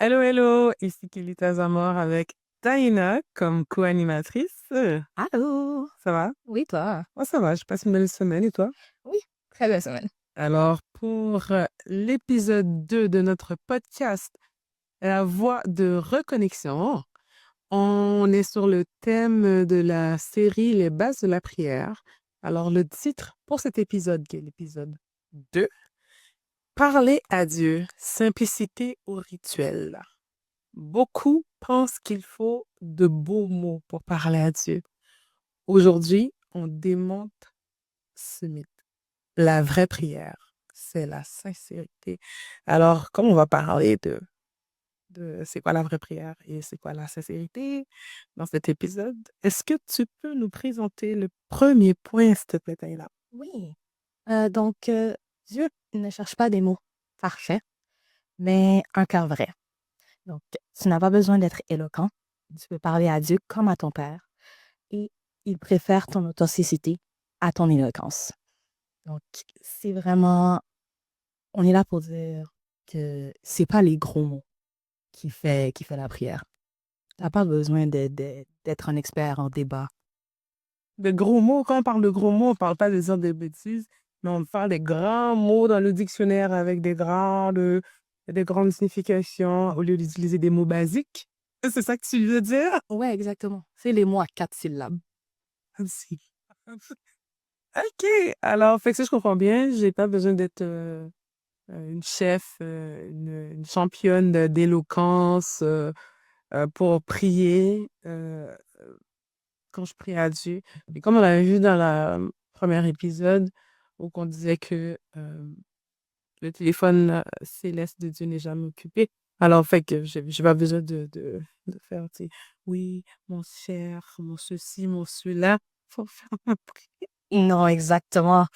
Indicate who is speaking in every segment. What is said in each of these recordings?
Speaker 1: Hello, hello, ici Kilita Zamor avec Taina comme co-animatrice.
Speaker 2: Allô?
Speaker 1: Ça va?
Speaker 2: Oui, toi?
Speaker 1: Moi, ça va, je passe une belle semaine et toi?
Speaker 2: Oui, très belle semaine.
Speaker 1: Alors, pour l'épisode 2 de notre podcast, La voix de reconnexion, on est sur le thème de la série Les bases de la prière. Alors, le titre pour cet épisode, qui est l'épisode 2, Parler à Dieu, simplicité au rituel. Beaucoup pensent qu'il faut de beaux mots pour parler à Dieu. Aujourd'hui, on démonte ce mythe. La vraie prière, c'est la sincérité. Alors, comme on va parler de c'est quoi la vraie prière et c'est quoi la sincérité dans cet épisode, est-ce que tu peux nous présenter le premier point, s'il te plaît, Taïla?
Speaker 2: Oui. Dieu ne cherche pas des mots parfaits, mais un cœur vrai. Donc, tu n'as pas besoin d'être éloquent. Tu peux parler à Dieu comme à ton père et il préfère ton authenticité à ton éloquence. Donc, c'est vraiment, on est là pour dire que c'est pas les gros mots qui fait la prière. Tu n'as pas besoin d'être un expert en débat.
Speaker 1: De gros mots, quand on parle de gros mots, on parle pas de dire des bêtises, mais on parle des grands mots dans le dictionnaire avec des grandes significations au lieu d'utiliser des mots basiques. C'est ça que tu veux dire?
Speaker 2: Ouais, exactement. C'est les mots à 4 syllabes.
Speaker 1: Si. OK. Alors, fait que si je comprends bien, j'ai pas besoin d'être une chef, une championne d'éloquence pour prier quand je prie à Dieu. Et comme on l'avait vu dans le premier épisode, où on disait que le téléphone céleste de Dieu n'est jamais occupé. Alors, fait que j'ai pas besoin de faire, tu sais, oui, mon cher, mon ceci, mon cela. Faut faire ma prière.
Speaker 2: Non, exactement.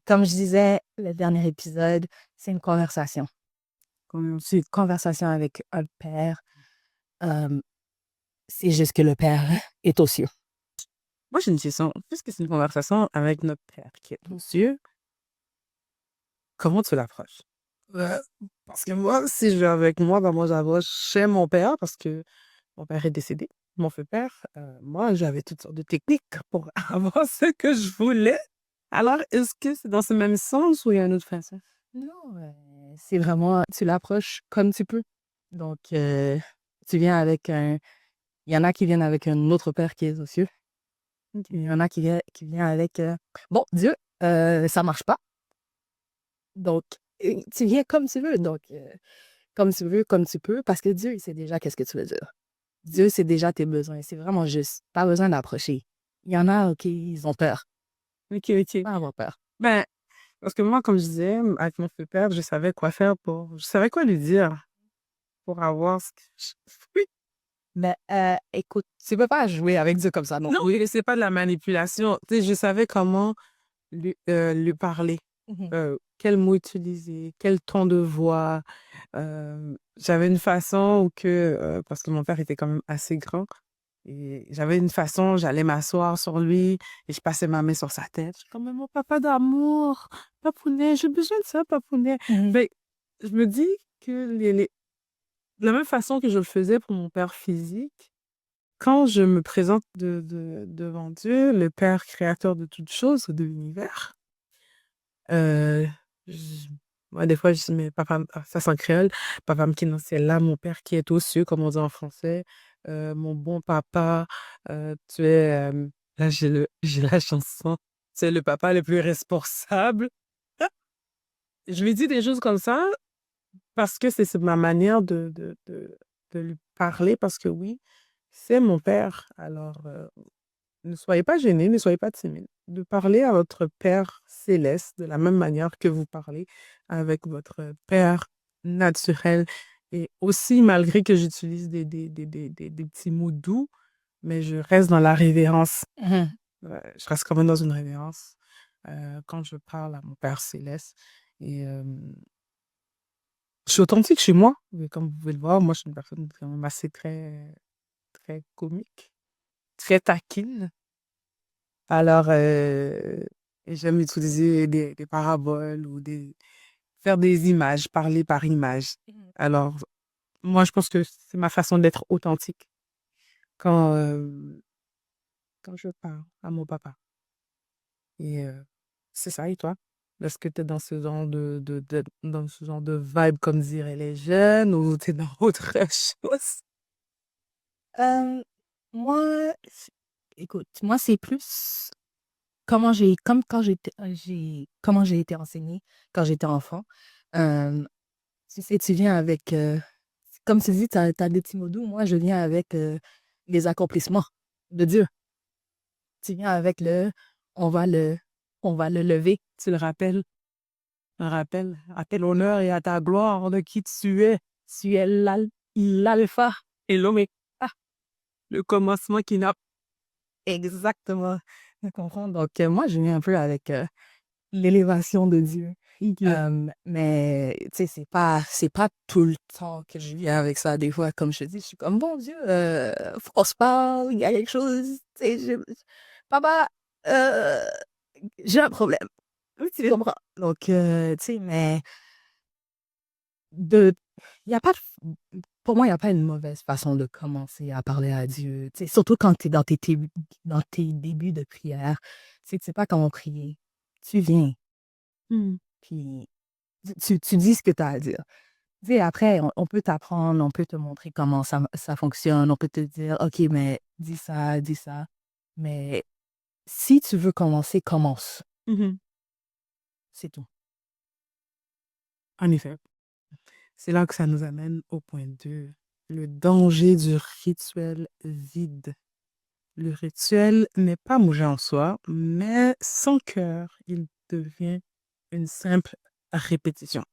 Speaker 2: Comme je disais, le dernier épisode, c'est une conversation. C'est une conversation avec un père. Euh, c'est juste que le père est aux cieux.
Speaker 1: Moi, j'ai une question. Puisque c'est une conversation avec notre Père qui est aux cieux, comment tu l'approches? Euh, Parce que moi, si je vais avec moi, ben moi, j'approche chez mon père parce que mon père est décédé. Mon feu père, moi, j'avais toutes sortes de techniques pour avoir ce que je voulais. Alors, est-ce que c'est dans ce même sens ou il y a une autre façon?
Speaker 2: Non, c'est vraiment, tu l'approches comme tu peux. Donc, tu viens avec un, il y en a qui viennent avec un autre père qui est aux cieux. Il y
Speaker 1: OK.
Speaker 2: en a qui vient avec, bon, Dieu, ça marche pas. Donc, tu viens comme tu veux. Donc, comme tu veux, comme tu peux, parce que Dieu, il sait déjà qu'est-ce que tu veux dire. Dieu sait déjà tes besoins. C'est vraiment juste. Pas besoin d'approcher. Il y en a, OK, ils ont peur.
Speaker 1: OK, OK.
Speaker 2: Pas avoir peur.
Speaker 1: Ben, parce que moi, comme je disais, avec mon feu père, je savais quoi faire je savais quoi lui dire pour avoir ce que oui.
Speaker 2: Mais écoute, tu peux pas jouer avec Dieu comme ça non
Speaker 1: Non,
Speaker 2: plus.
Speaker 1: oui, c'est pas de la manipulation. Tu sais, je savais comment lui parler,
Speaker 2: Mhm.
Speaker 1: quel mot utiliser, quel ton de voix. J'avais une façon où parce que mon père était quand même assez grand, et j'avais une façon, j'allais m'asseoir sur lui et je passais ma main sur sa tête. Je suis comme, mon papa d'amour, papounet, j'ai besoin de ça, papounet.
Speaker 2: Mhm.
Speaker 1: Ben, je me dis que de la même façon que je le faisais pour mon père physique, quand je me présente devant Dieu, le Père créateur de toutes choses, de l'univers, euh, je- moi, des fois, je dis, mais papa, ça c'est en créole, papa qui est dans le ciel là, mon Père qui est aux cieux, comme on dit en français, mon bon papa, tu es, là, j'ai la chanson, tu es le papa le plus responsable. Je lui dis des choses comme ça parce que c'est ma manière de lui parler, parce que oui, c'est mon père. Alors, ne soyez pas gênés, ne soyez pas timides de parler à votre Père céleste de la même manière que vous parlez avec votre Père naturel. Et aussi, malgré que j'utilise des petits mots doux, mais je reste dans la révérence.
Speaker 2: Mhm.
Speaker 1: Ouais, je reste quand même dans une révérence quand je parle à mon Père céleste. Et je suis authentique chez moi. Et comme vous pouvez le voir, moi, je suis une personne quand même assez très comique, très taquine. Alors, j'aime utiliser des paraboles ou faire des images, parler par image.
Speaker 2: Mhm.
Speaker 1: Alors, moi, je pense que c'est ma façon d'être authentique quand, quand je parle à mon papa. Et c'est ça, et toi? Est-ce que tu es dans ce genre dans ce genre de vibe, comme diraient les jeunes, ou tu es dans autre chose?
Speaker 2: Euh, moi, écoute, moi, c'est plus comme quand comment j'ai été enseignée quand j'étais enfant. Euh, Tu sais, tu viens avec, comme tu dis, tu as des petits mots doux. Moi, je viens avec les accomplissements de Dieu. Tu viens avec on va le, on va le lever.
Speaker 1: Tu le rappelles? Un rappel à tel honneur et à ta gloire de qui tu es,
Speaker 2: Tu es l'alpha.
Speaker 1: et l'oméga, le commencement qui n'a...
Speaker 2: Exactement. Tu comprends? Donc, moi, je viens un peu avec l'élévation de Dieu.
Speaker 1: Ok.
Speaker 2: Mais, tu sais, c'est pas tout le temps que je viens avec ça. Des fois, comme je te dis, je suis comme, bon Dieu, faut qu'on se parle, il y a quelque chose. Tu sais, papa, euh, j'ai un problème. Oui, tu comprends. Donc, tu sais, mais de, il y a pas pour moi, il n'y a pas une mauvaise façon de commencer à parler à Dieu. Tu sais, surtout quand tu es dans tes débuts de prière. Tu sais pas comment prier. Tu viens,
Speaker 1: Hmm.
Speaker 2: puis tu dis ce que tu as à dire. Tu sais, après, on peut t'apprendre, on peut te montrer comment ça fonctionne, on peut te dire, OK, mais dis ça. Mais si tu veux commencer, commence.
Speaker 1: Mhm.
Speaker 2: C'est tout.
Speaker 1: En effet, c'est là que ça nous amène au point 2, le danger du rituel vide. Le rituel n'est pas mauvais en soi, mais sans cœur, il devient une simple répétition.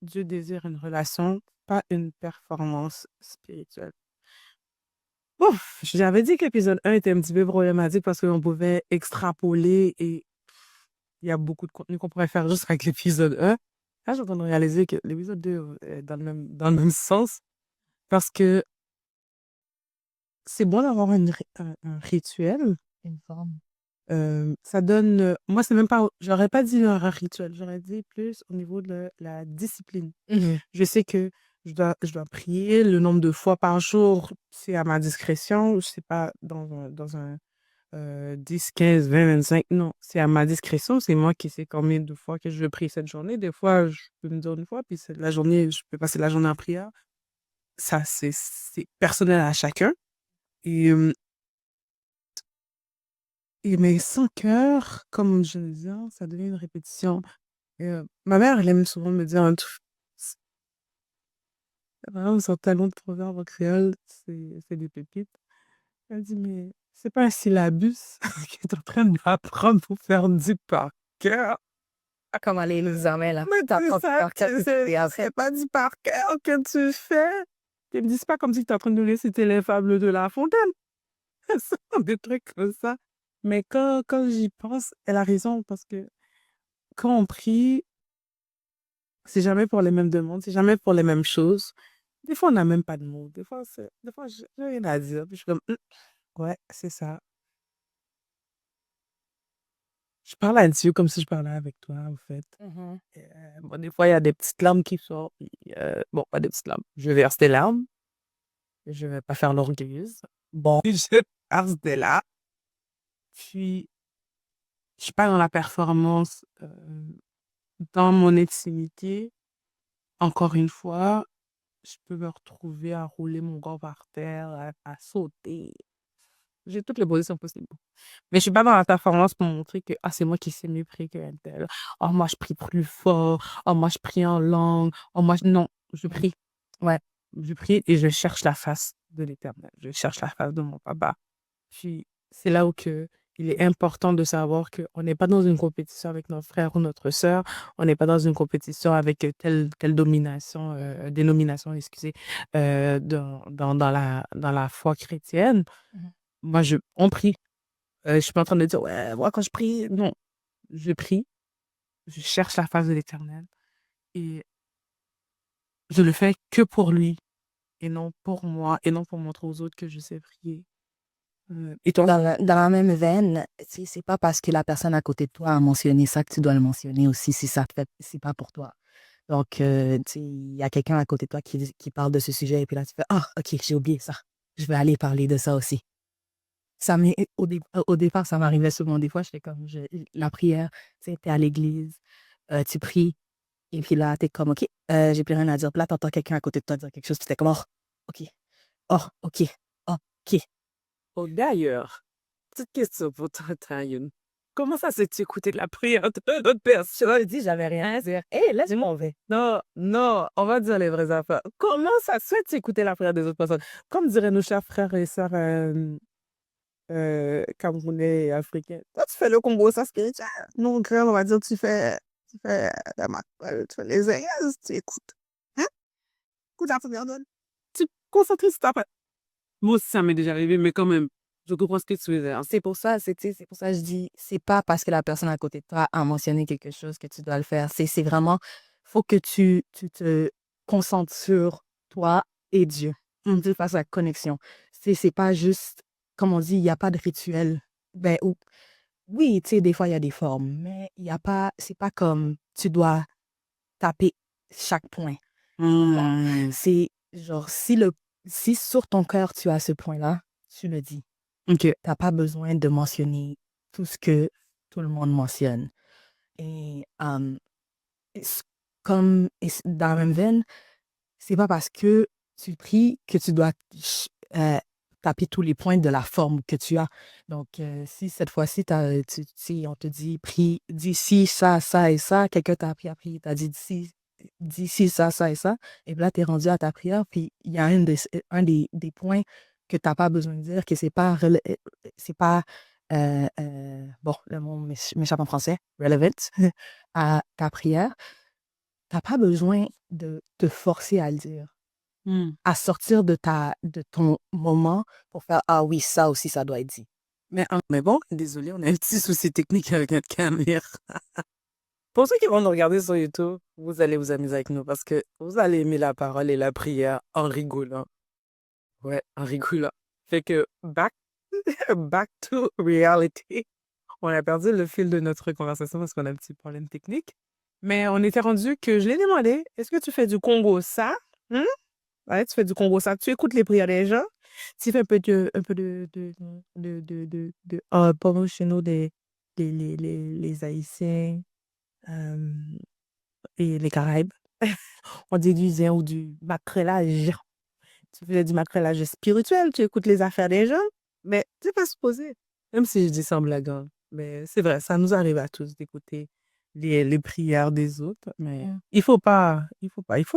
Speaker 1: Dieu désire une relation, pas une performance spirituelle. Ouf, j'avais dit que l'épisode 1 était un petit peu problématique parce qu'on pouvait extrapoler et il y a beaucoup de contenu qu'on pourrait faire juste avec l'épisode 1. Là, je suis en train de réaliser que l'épisode 2 est dans le même sens parce que c'est bon d'avoir un rituel.
Speaker 2: Une forme.
Speaker 1: Ça donne, moi, c'est même pas, j'aurais pas dit un rituel, j'aurais dit plus au niveau de la discipline.
Speaker 2: Mhm.
Speaker 1: Je sais que je dois prier le nombre de fois par jour, c'est à ma discrétion, c'est pas dans un 10, 15, 20, 25, non, c'est à ma discrétion, c'est moi qui sais combien de fois que je veux prier cette journée. Des fois, je peux me dire une fois, puis c'est la journée, je peux passer la journée en prière. Ça, c'est personnel à chacun. Et, mais sans cœur, comme je le disais, ça devient une répétition. Et, ma mère, elle aime souvent me dire un truc. Vraiment, son talon de proverbe en créole, c'est des pépites. Elle dit, mais c'est pas un syllabus qui est en train d'apprendre pour faire du par cœur.
Speaker 2: Pas comme aller nous emmène là.
Speaker 1: Mais c'est
Speaker 2: T'apprends
Speaker 1: ça,
Speaker 2: par cœur tout
Speaker 1: c'est
Speaker 2: et après.
Speaker 1: c'est pas du par cœur que tu fais. Tu me dis, c'est pas comme si tu es en train de réciter les fables de La Fontaine. Ce sont des trucs comme ça. Mais quand j'y pense, elle a raison parce que quand on prie, c'est jamais pour les mêmes demandes, c'est jamais pour les mêmes choses. Des fois, on n'a même pas de mots. Des fois, j'ai rien à dire. Puis je suis comme, ouais, c'est ça. Je parle à Dieu comme si je parlais avec toi, en fait.
Speaker 2: Mhm.
Speaker 1: Bon, des fois, il y a des petites larmes qui sortent. Puis, bon, pas des petites larmes. Je verse des larmes. Je vais pas faire l'orgueilleuse. Bon, je verse des larmes. Puis, je suis pas dans la performance, dans mon intimité. Encore une fois, je peux me retrouver à rouler mon corps par terre, à sauter. J'ai toutes les positions possibles. Mais je suis pas dans la performance pour montrer que ah, c'est moi qui sais mieux prier qu'un tel. Oh, moi, je prie plus fort. Oh, moi, je prie en langue. Oh, moi, non, je prie.
Speaker 2: Ouais.
Speaker 1: Je prie et je cherche la face de l'Éternel. Je cherche la face de mon papa. Puis, c'est là où il est important de savoir qu'on n'est pas dans une compétition avec notre frère ou notre sœur. On n'est pas dans une compétition avec telle dénomination, excusez, dans la foi chrétienne.
Speaker 2: Mhm.
Speaker 1: Moi, on prie. Je suis pas en train de dire, ouais, moi, quand je prie, non. Je prie, je cherche la face de l'Éternel et je le fais que pour lui et non pour moi et non pour montrer aux autres que je sais prier. Et toi?
Speaker 2: Dans la même veine, tu sais, c'est pas parce que la personne à côté de toi a mentionné ça que tu dois le mentionner aussi si ça te fait, c'est pas pour toi. Donc, tu sais, il y a quelqu'un à côté de toi qui parle de ce sujet et puis là, tu fais, ah, ok, j'ai oublié ça. Je vais aller parler de ça aussi. Au départ, ça m'arrivait souvent. Des fois, j'étais comme, la prière, tu sais, t'es à l'église, tu pries, et puis là, t'es comme, ok, j'ai plus rien à dire. Puis là, t'entends quelqu'un à côté de toi dire quelque chose, puis t'es comme, oh, ok, oh, ok, oh, ok.
Speaker 1: Oh, d'ailleurs, petite question pour toi, Tayoun. Comment ça se fait que tu écoutais la prière de l'autre
Speaker 2: Je
Speaker 1: personne?
Speaker 2: te dis, j'avais rien à dire. Hé, là, je m'en vais.
Speaker 1: Non, non, on va dire les vraies affaires. Comment ça se fait que tu écoutais la prière des autres personnes? Comme diraient nos chers frères et sœurs camerounais et africains. Toi, tu fais le combo ça spirituel. Non, grand, on va dire, tu fais tu fais les airs, tu écoutes. Hein? Écoute la première donne. Tu te concentres sur ta prière. Moi aussi, ça m'est déjà arrivé, mais quand même, je comprends ce que tu veux dire.
Speaker 2: C'est pour ça, c'est pour ça que je dis, c'est pas parce que la personne à côté de toi a mentionné quelque chose que tu dois le faire. C'est vraiment, faut que tu te concentres sur toi et Dieu. Tu fasses la connexion. C'est pas juste, comme on dit, il n'y a pas de rituel. Ben, oui, tu sais, des fois, il y a des formes, mais il y a pas, c'est pas comme tu dois taper chaque point. Non. C'est genre, si sur ton cœur tu as ce point-là, tu le dis.
Speaker 1: OK.
Speaker 2: T'as pas besoin de mentionner tout ce que tout le monde mentionne. Et, et c- dans la même veine, c'est pas parce que tu pries que tu dois taper tous les points de la forme que tu as. Donc, si cette fois-ci, si on te dit, prie, dis ci, ça et ça, quelqu'un t'a appris à prier, t'as dit dis ci, ça et ça, et puis là, tu es rendu à ta prière, puis il y a un des points que tu n'as pas besoin de dire, que c'est pas bon, le mot m'échappe en français, relevant à ta prière. T'as pas besoin de te forcer à le dire,
Speaker 1: Hmm.
Speaker 2: à sortir de ton moment pour faire, ah oui, ça aussi, ça doit être dit.
Speaker 1: Mais bon, désolé, on a un petit souci technique avec notre caméra. Pour ceux qui vont nous regarder sur YouTube, vous allez vous amuser avec nous parce que vous allez aimer la parole et la prière en rigolant. Ouais, en rigolant. Fait que back to reality. On a perdu le fil de notre conversation parce qu'on a un petit problème technique. Mais on était rendu que je l'ai demandé, est-ce que tu fais du Congo ça? Hmm? Ouais, tu fais du Congo ça. Tu écoutes les prières des gens. Tu fais pardon, chez nous, les Haïtiens et les Caraïbes. On dit du zin ou du macrélage. Tu fais du macrélage spirituel, tu écoutes les affaires des gens, mais tu n'es pas supposé. Même si je dis ça en blaguant. Mais c'est vrai, ça nous arrive à tous d'écouter les prières des autres. Mais
Speaker 2: Mm.
Speaker 1: il faut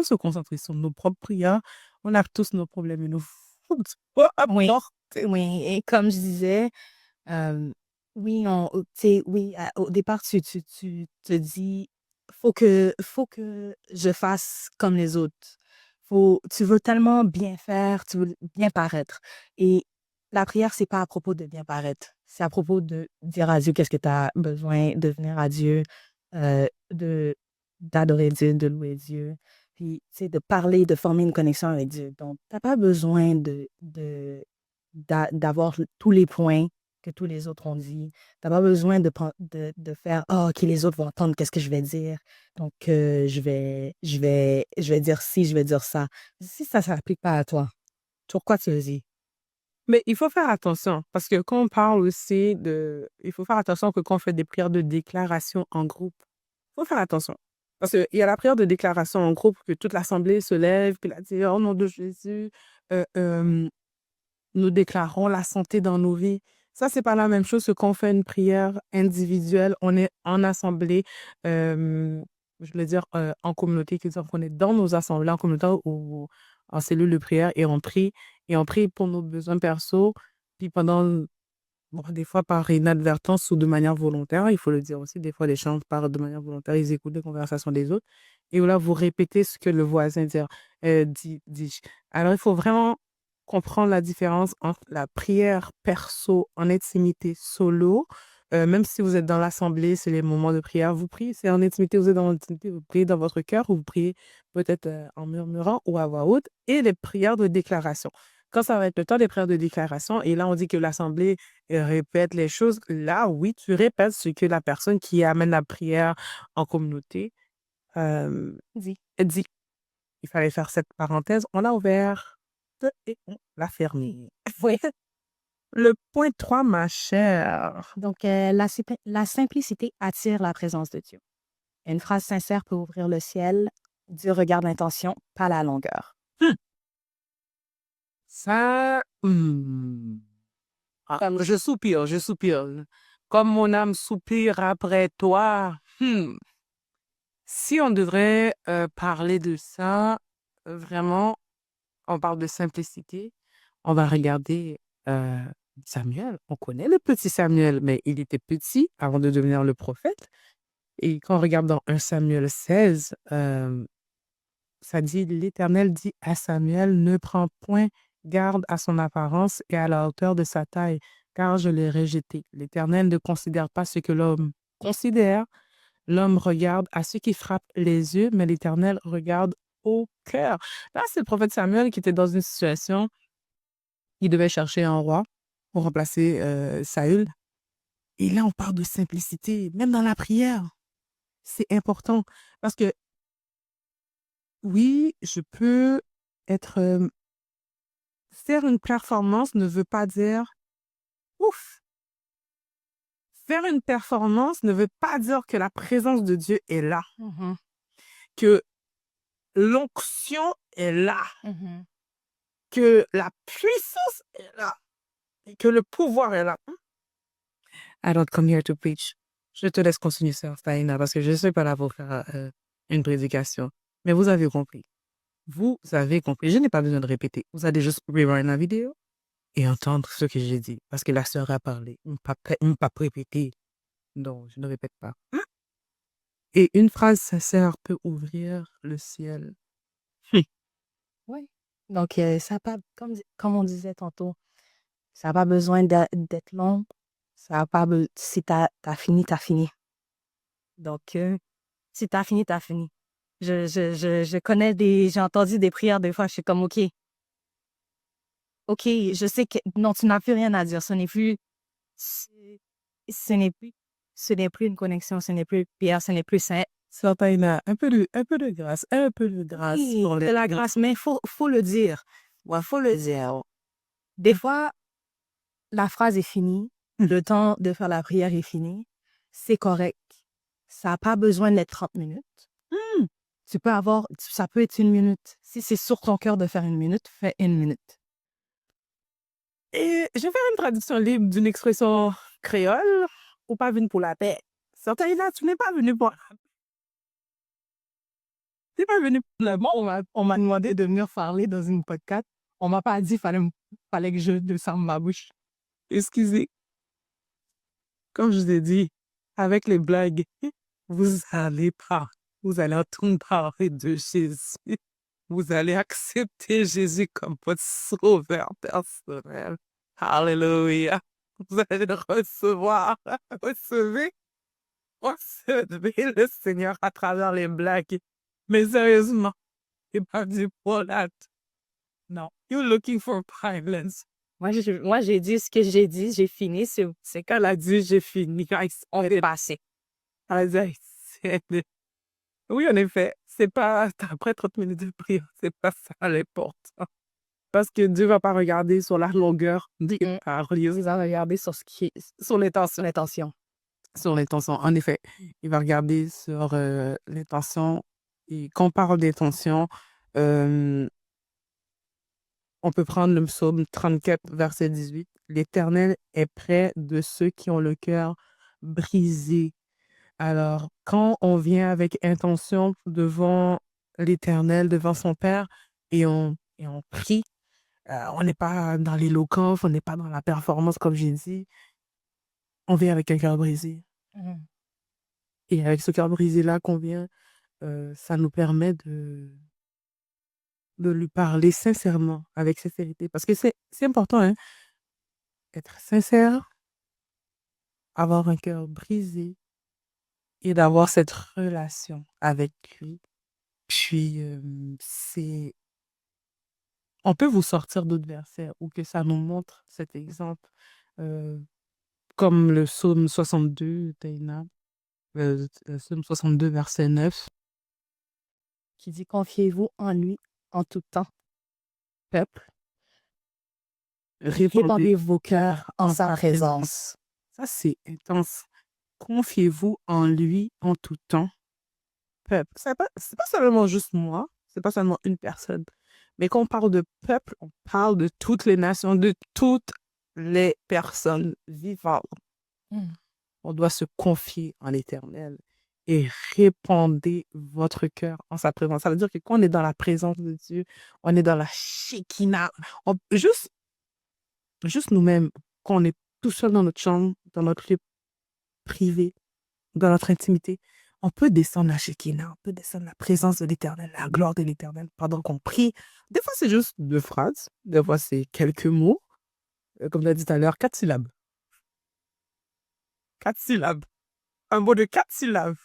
Speaker 1: se concentrer sur nos propres prières. On a tous nos problèmes et nos fautes. Peu
Speaker 2: Oui,
Speaker 1: importe.
Speaker 2: oui. Et comme je disais, oui, tu sais, oui, au départ, tu te dis, faut que je fasse comme les autres. Tu veux tellement bien faire, tu veux bien paraître. Et la prière, c'est pas à propos de bien paraître. C'est à propos de dire à Dieu qu'est-ce que tu as besoin, de venir à Dieu, de d'adorer Dieu, de louer Dieu. Puis, tu sais, de parler, de former une connexion avec Dieu. Donc, t'as pas besoin d'avoir tous les points que tous les autres ont dit. Tu n'as pas besoin de faire, oh, OK, les autres vont entendre qu'est-ce que je vais dire. Donc, je vais dire ci, je vais dire ça. Si ça ne s'applique pas à toi, pourquoi tu le dis?
Speaker 1: Mais il faut faire attention parce que quand on parle aussi de... Il faut faire attention que quand on fait des prières de déclaration en groupe, il faut faire attention. Parce qu'il y a la prière de déclaration en groupe que toute l'assemblée se lève puis elle dit, au nom de Jésus, euh, euh, nous déclarons la santé dans nos vies. Ça, c'est pas la même chose que quand on fait une prière individuelle. On est en assemblée, je veux dire en communauté, qui veut dire qu'on est dans nos assemblées en communauté ou en cellule de prière et on prie pour nos besoins perso. Puis pendant, bon, des fois par inadvertance ou de manière volontaire, il faut le dire aussi, des fois les gens parlent de manière volontaire, ils écoutent les conversations des autres. Et là, vous répétez ce que le voisin dit. Alors, il faut vraiment comprendre la différence entre la prière perso en intimité solo. Même si vous êtes dans l'assemblée, c'est les moments de prière, vous priez, c'est en intimité, vous êtes dans l'intimité, vous priez dans votre cœur ou vous priez peut-être en murmurant ou à voix haute. Et les prières de déclaration. Quand ça va être le temps des prières de déclaration, et là, on dit que l'assemblée répète les choses, là, oui, tu répètes ce que la personne qui amène la prière en communauté
Speaker 2: Dis.
Speaker 1: dit. Il fallait faire cette parenthèse. On l'a ouvert et on l'a fermé.
Speaker 2: Oui.
Speaker 1: Le point 3, ma chère.
Speaker 2: Donc, la simplicité attire la présence de Dieu. Une phrase sincère peut ouvrir le ciel. Dieu regarde l'intention, pas la longueur.
Speaker 1: Hum, Ça, je soupire, je soupire. Comme mon âme soupire après toi. Si on devrait parler de ça, vraiment, on parle de simplicité, on va regarder euh, Samuel. On connaît le petit Samuel, mais il était petit avant de devenir le prophète. Et quand on regarde dans 1 Samuel 16, ça dit, l'Éternel dit à Samuel, ne prends point garde à son apparence et à la hauteur de sa taille, car je l'ai rejeté. L'Éternel ne considère pas ce que l'homme considère. L'homme regarde à ce qui frappe les yeux, mais l'Éternel regarde au cœur. Là, c'est le prophète Samuel qui était dans une situation, il devait chercher un roi pour remplacer Saül. Et là, on parle de simplicité, même dans la prière. C'est important parce que oui, je peux être... faire une performance ne veut pas dire ouf. Faire une performance ne veut pas dire que la présence de Dieu est là,
Speaker 2: Mhm,
Speaker 1: que l'onction est là,
Speaker 2: mhm.
Speaker 1: que la puissance est là et que le pouvoir est là. I don't come here to preach. Je te laisse continuer, Sœur Taina, parce que je ne suis pas là pour faire une prédication. Mais vous avez compris. Vous avez compris. Je n'ai pas besoin de répéter. Vous allez juste rewind la vidéo et entendre ce que j'ai dit. Parce que la sœur a parlé. Il ne m'a pas répété. Non, je ne répète pas. Et une phrase sincère peut ouvrir le ciel. Hum.
Speaker 2: Oui. Donc, ça a pas, comme on disait tantôt, ça n'a pas besoin d'être long. Ça a pas si t'as fini, t'as fini. Donc, si t'as fini, t'as fini. Je connais j'ai entendu des prières des fois, je suis comme, OK, je sais que, non, tu n'as plus rien à dire. Ce ce n'est plus, ce n'est plus une connexion, ce n'est plus prière, ce n'est plus saint.
Speaker 1: Sœur Taina, un peu de grâce, un peu de grâce
Speaker 2: Oui,
Speaker 1: pour les...
Speaker 2: c'est la grâce, mais faut le dire. Ouais, faut le dire. Des fois, la phrase est finie, le temps de faire la prière est fini, c'est correct. Ça n'a pas besoin d'être 30 minutes.
Speaker 1: Hum.
Speaker 2: Ça peut être 1 minute. Si c'est sur ton cœur de faire 1 minute, fais 1 minute.
Speaker 1: Et je vais faire une traduction libre d'une expression créole ou pas venue pour la paix. Sœur Taina, tu n'es pas venue pour...
Speaker 2: C'est pas venu pour le bon. On m'a demandé de venir parler dans une podcast. On m'a pas dit fallait que je descende ma bouche.
Speaker 1: Excusez, comme je vous ai dit, avec les blagues, vous allez pas, vous allez entendre parler de Jésus. Vous allez accepter Jésus comme votre sauveur personnel. Alléluia. Vous allez le recevoir. Recevez, recevez le Seigneur à travers les blagues. Mais sérieusement, c'est pas du polite. Non. You're looking for violence.
Speaker 2: Moi, j'ai dit ce que j'ai dit, j'ai fini.
Speaker 1: C'est quand elle a dit j'ai fini, quand
Speaker 2: On
Speaker 1: est
Speaker 2: est passé.
Speaker 1: elle a dit, oui, en effet, c'est pas après 30 minutes de prière, c'est pas ça l'important. Parce que Dieu va pas regarder sur la longueur des paroles, il va regarder sur sur l'intention.
Speaker 2: L'intention.
Speaker 1: Sur l'intention, en effet. Il va regarder sur l'intention. Et quand on parle d'intention, euh, on peut prendre le psaume 34, verset 18. L'Éternel est près de ceux qui ont le cœur brisé. Alors, quand on vient avec intention devant l'Éternel, devant son Père, et on prie, on n'est pas dans l'éloquence, on n'est pas dans la performance, comme j'ai dit, on vient avec un cœur brisé.
Speaker 2: Mhm.
Speaker 1: Et avec ce cœur brisé-là qu'on vient, ça nous permet de lui parler sincèrement, avec sincérité. Parce que c'est important, hein, être sincère, avoir un cœur brisé et d'avoir cette relation avec lui. Puis, on peut vous sortir d'autres versets ou que ça nous montre cet exemple, euh, comme le psaume 62, Taina, le psaume 62, verset 9.
Speaker 2: qui dit confiez-vous en lui en tout temps, peuple.
Speaker 1: Répondez
Speaker 2: Répandez vos cœurs en
Speaker 1: en
Speaker 2: sa
Speaker 1: sa présence.
Speaker 2: présence.
Speaker 1: Ça, c'est intense. Confiez-vous en lui en tout temps, peuple. C'est pas seulement juste moi, c'est pas seulement une personne. Mais quand on parle de peuple, on parle de toutes les nations, de toutes les personnes vivantes.
Speaker 2: Mm.
Speaker 1: On doit se confier en l'Éternel et répandez votre cœur en sa présence. Ça veut dire que quand on est dans la présence de Dieu, on est dans la Shekinah. Juste nous-mêmes, quand on est tout seul dans notre chambre, dans notre lieu privé, dans notre intimité, on peut descendre la Shekinah, on peut descendre la présence de l'Éternel, la gloire de l'Éternel pendant qu'on prie. Des fois, c'est juste 2 phrases. Des fois, c'est quelques mots. Comme tu as dit tout à l'heure, 4 syllabes. 4 syllabes. Un mot de 4 syllabes.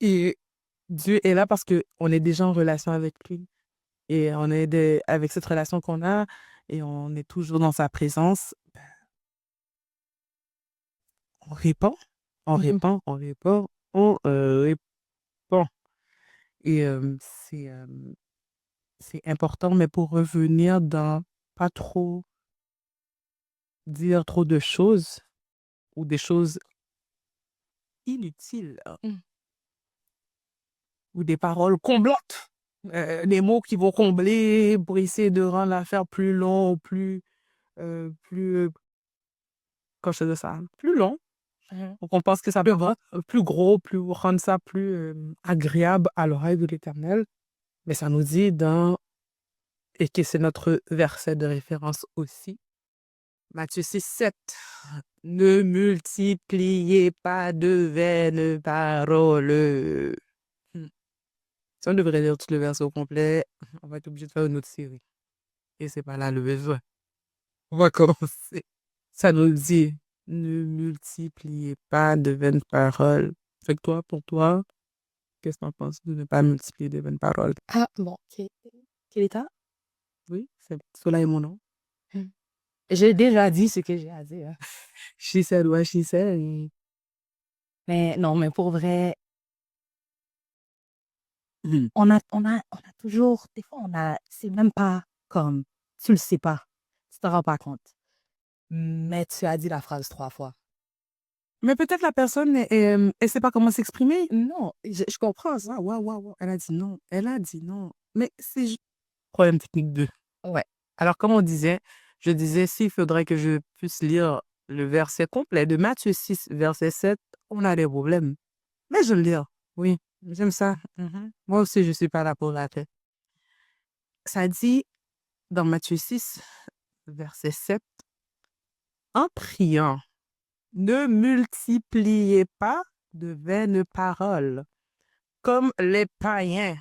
Speaker 1: Et Dieu est là parce qu'on est déjà en relation avec lui. Et avec cette relation qu'on a, et on est toujours dans sa présence, on répond, on
Speaker 2: Mhm.
Speaker 1: répond, on répond, on répond. Et c'est important, mais pour revenir dans pas trop dire trop de choses ou des choses inutiles
Speaker 2: Mm.
Speaker 1: ou des paroles comblantes, des mots qui vont combler pour essayer de rendre l'affaire plus long ou plus, quand je dis ça, plus long.
Speaker 2: Mhm.
Speaker 1: Donc, on pense que ça peut rendre plus gros, rendre ça plus agréable à l'oreille de l'Éternel. Mais ça nous dit et que c'est notre verset de référence aussi, Matthieu 6, 7. Ne multipliez pas de vaines paroles. Hmm. Si on devrait lire tout le verset au complet, on va être obligé de faire une autre série. Et c'est pas là le besoin. On va commencer. Ça nous dit, ne multipliez pas de vaines paroles. Fait que toi, pour toi, qu'est-ce que tu en penses de ne pas multiplier de vaines paroles?
Speaker 2: Ah, bon, quel état?
Speaker 1: Oui, cela est mon nom.
Speaker 2: Mm. J'ai déjà dit ce que j'ai à dire.
Speaker 1: She said what she said. Et
Speaker 2: Mais non, mais pour vrai,
Speaker 1: Hmm.
Speaker 2: on a toujours, des fois, c'est même pas comme, tu le sais pas, tu te rends pas compte. Mais tu as dit la phrase 3 fois.
Speaker 1: Mais peut-être la personne, elle sait pas comment s'exprimer.
Speaker 2: Non, je comprends ça.
Speaker 1: Waouh, waouh, waouh, waouh. Elle a dit non. Elle a dit non. Mais c'est problème technique 2.
Speaker 2: Ouais.
Speaker 1: Alors, comme je disais, s'il faudrait que je puisse lire le verset complet de Matthieu 6, verset 7, on a des problèmes. Mais je le lis. Oui, j'aime ça. Mhm. Moi aussi, je suis pas là pour la paix. Ça dit dans Matthieu 6, verset 7, en priant, ne multipliez pas de vaines paroles, comme les païens,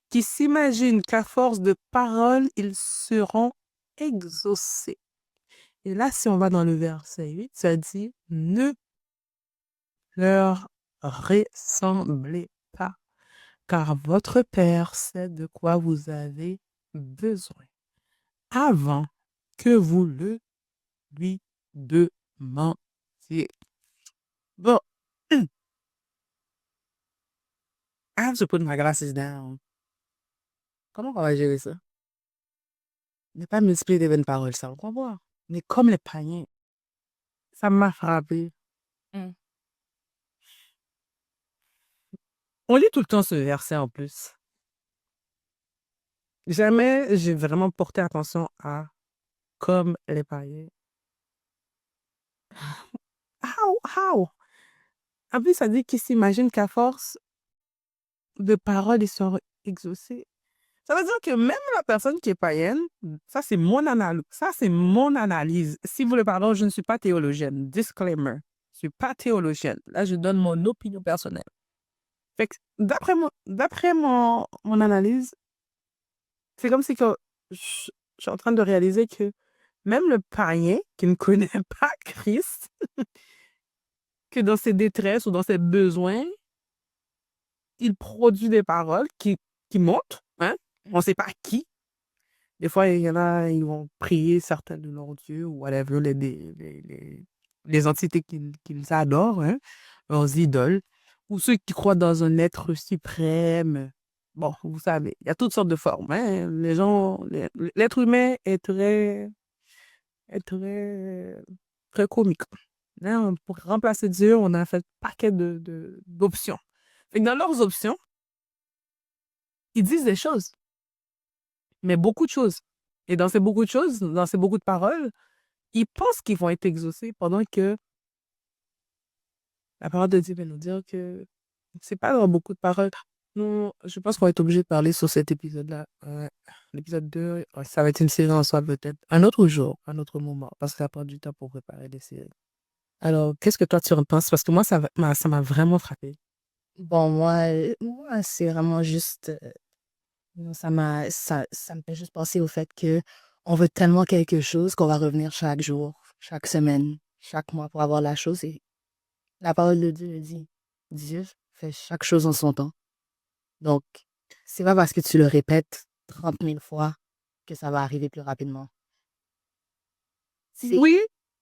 Speaker 1: qui s'imaginent qu'à force de paroles, ils seront exaucés. Et là, si on va dans le verset 8, ça dit, ne leur ressemblez pas, car votre Père sait de quoi vous avez besoin avant que vous le lui demandiez. Bon, I have to put my glasses down. Comment on va gérer ça? Ne pas multiplier des vaines paroles, ça, on comprend. Mais comme les païens, ça m'a frappé.
Speaker 2: Mm.
Speaker 1: On lit tout le temps ce verset en plus. Jamais j'ai vraiment porté attention à comme les païens. How? En plus, ça dit qu'ils s'imaginent qu'à force de paroles, ils seront exaucés. Ça veut dire que même la personne qui est païenne, ça c'est mon analyse. Ça c'est mon analyse. Si vous voulez, pardon, je ne suis pas théologienne. Disclaimer. Je suis pas théologienne. Là, je donne mon opinion personnelle. Fait que d'après mon analyse, c'est comme si que je suis en train de réaliser que même le païen qui ne connaît pas Christ, que dans ses détresses ou dans ses besoins, il produit des paroles qui montent, hein? On ne sait pas qui. Des fois, il y en a, ils vont prier certains de leurs dieux ou whatever, les entités qu'ils adorent, hein, leurs idoles. ou ceux qui croient dans un être suprême. Bon, vous savez, il y a toutes sortes de formes, hein. L'être humain est très comique. Hein, pour remplacer Dieu, on a fait un paquet d'options. Fait que dans leurs options, ils disent des choses, mais beaucoup de choses. Et dans ces beaucoup de choses, dans ces beaucoup de paroles, ils pensent qu'ils vont être exaucés pendant que la parole de Dieu va nous dire que c'est pas dans beaucoup de paroles. Non, je pense qu'on va être obligé de parler sur cet épisode-là. Ouais. L'épisode 2, ouais, ça va être une série en soi peut-être. Un autre jour, un autre moment, parce que ça prend du temps pour préparer des séries. Alors, qu'est-ce que toi tu en penses? Parce que moi, ça m'a vraiment frappé.
Speaker 2: Bon, moi, c'est vraiment juste, non, ça me fait juste penser au fait que on veut tellement quelque chose qu'on va revenir chaque jour, chaque semaine, chaque mois pour avoir la chose. Et la parole de Dieu dit, Dieu fait chaque chose en son temps. Donc, c'est pas parce que tu le répètes 30 000 fois que ça va arriver plus rapidement. C'est,
Speaker 1: Oui,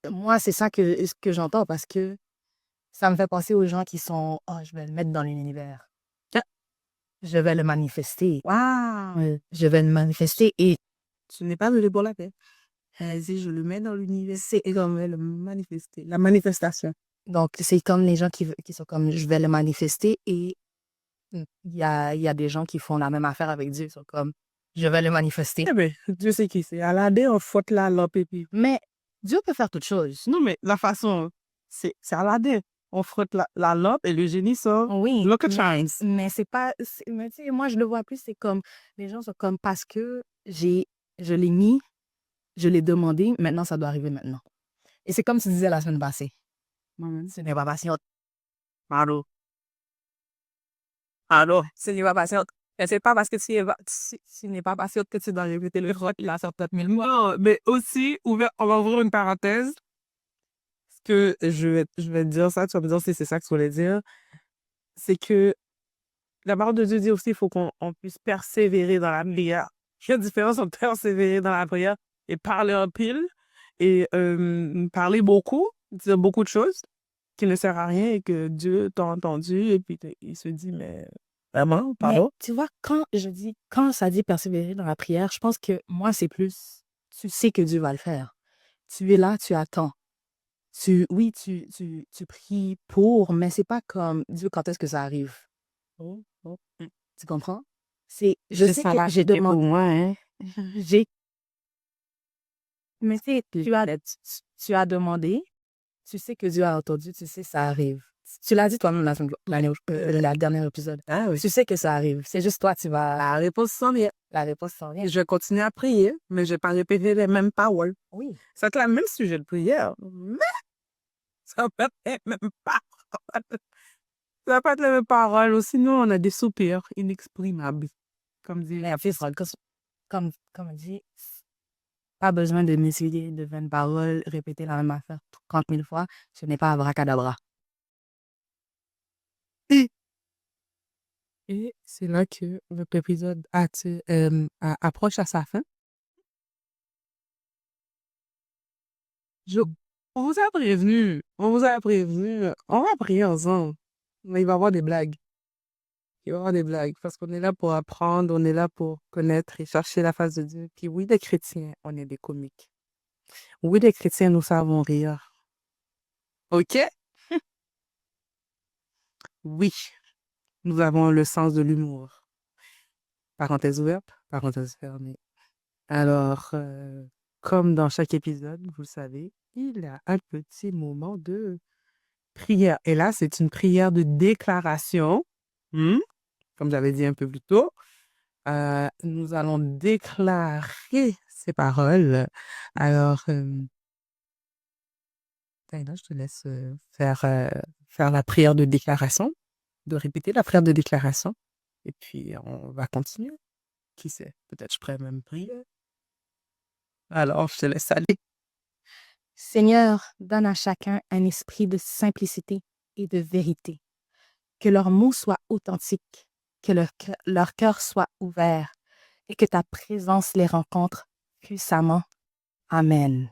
Speaker 2: moi, c'est ça que j'entends parce que ça me fait penser aux gens qui sont, oh, je vais le mettre dans l'univers.
Speaker 1: ah,
Speaker 2: Je vais le manifester.
Speaker 1: waouh,
Speaker 2: Je vais le manifester. Et
Speaker 1: ce n'est pas de pour la paix. Si je le mets dans l'univers, c'est comme le manifester, la manifestation.
Speaker 2: donc, c'est comme les gens qui sont comme, je vais le manifester. Et il y a des gens qui font la même affaire avec Dieu. Ils sont comme, je vais le manifester.
Speaker 1: Eh bien, Dieu sait qui c'est. Aladdin, on faute la lampe et puis.
Speaker 2: Mais Dieu peut faire toutes choses.
Speaker 1: Non, mais la façon, c'est Aladdin. On frotte la lampe et le génie sort.
Speaker 2: Oui,
Speaker 1: Look at Chance.
Speaker 2: mais c'est pas. Mais tu sais, moi, je le vois plus, c'est comme. Les gens sont comme parce que je l'ai mis, je l'ai demandé, maintenant ça doit arriver maintenant. Et c'est comme tu disais la semaine passée.
Speaker 1: Moi-même.
Speaker 2: Ce n'est pas patient.
Speaker 1: Pardon. Alors, ce n'est pas patiente. Et c'est pas parce que tu n'es pas patiente que tu dois répéter le rock là sur peut-être 1000 mois. Non, mais aussi, on va ouvrir une parenthèse. Que je vais te dire ça, tu vas me dire si c'est ça que tu voulais dire. C'est que la parole de Dieu dit aussi qu'il faut qu'on puisse persévérer dans la prière. Il y a une différence entre persévérer dans la prière et parler en pile et parler beaucoup, dire beaucoup de choses qui ne servent à rien et que Dieu t'a entendu et puis il se dit, mais vraiment,
Speaker 2: Mais
Speaker 1: pardon?
Speaker 2: tu vois, quand ça dit persévérer dans la prière, je pense que moi, c'est plus, tu sais que Dieu va le faire. Tu es là, tu attends. Oui, tu pries pour, mais c'est pas comme Dieu, quand est-ce que ça arrive?
Speaker 1: Oh, oh.
Speaker 2: Tu comprends? Je
Speaker 1: C'est
Speaker 2: sais
Speaker 1: ça
Speaker 2: que
Speaker 1: la
Speaker 2: j'ai
Speaker 1: clé pour
Speaker 2: demandé,
Speaker 1: moi, hein?
Speaker 2: j'ai, mais tu sais, tu as demandé, tu sais que Dieu a entendu, tu sais, ça arrive. Tu l'as dit toi-même la dernière épisode.
Speaker 1: Ah oui.
Speaker 2: Tu sais que ça arrive. C'est juste toi,
Speaker 1: La réponse s'en vient.
Speaker 2: la réponse s'en vient.
Speaker 1: Je vais continuer à prier, mais je vais pas répéter les mêmes paroles.
Speaker 2: Oui.
Speaker 1: Ça va être le même sujet de prière, mais ça va pas être les mêmes paroles. Ça va pas être les mêmes paroles. Sinon, on a des soupirs inexprimables, comme dit
Speaker 2: Mais en fait, comme on dit, pas besoin de m'essayer de 20 paroles, répéter la même affaire 30 000 fois. Ce n'est pas abracadabra.
Speaker 1: Et et c'est là que notre épisode approche à sa fin. Je, on vous a prévenu. On vous a prévenu. On va prier ensemble. Mais il va y avoir des blagues. Il va y avoir des blagues. Parce qu'on est là pour apprendre, on est là pour connaître et chercher la face de Dieu. Puis oui, les chrétiens, on est des comiques. Oui, les chrétiens, nous savons rire. OK? Oui, nous avons le sens de l'humour. Parenthèse ouverte, parenthèse fermée. Alors, comme dans chaque épisode, vous le savez, il y a un petit moment de prière. Et là, c'est une prière de déclaration. Hmm? Comme j'avais dit un peu plus tôt, nous allons déclarer ces paroles. Alors, ben là, je te laisse faire la prière de déclaration, de répéter la prière de déclaration. Et puis, on va continuer. Qui sait? Peut-être je pourrais même prier. Alors, je te laisse aller.
Speaker 2: Seigneur, donne à chacun un esprit de simplicité et de vérité. Que leurs mots soient authentiques, que leur cœur soit ouvert et que ta présence les rencontre puissamment. Amen.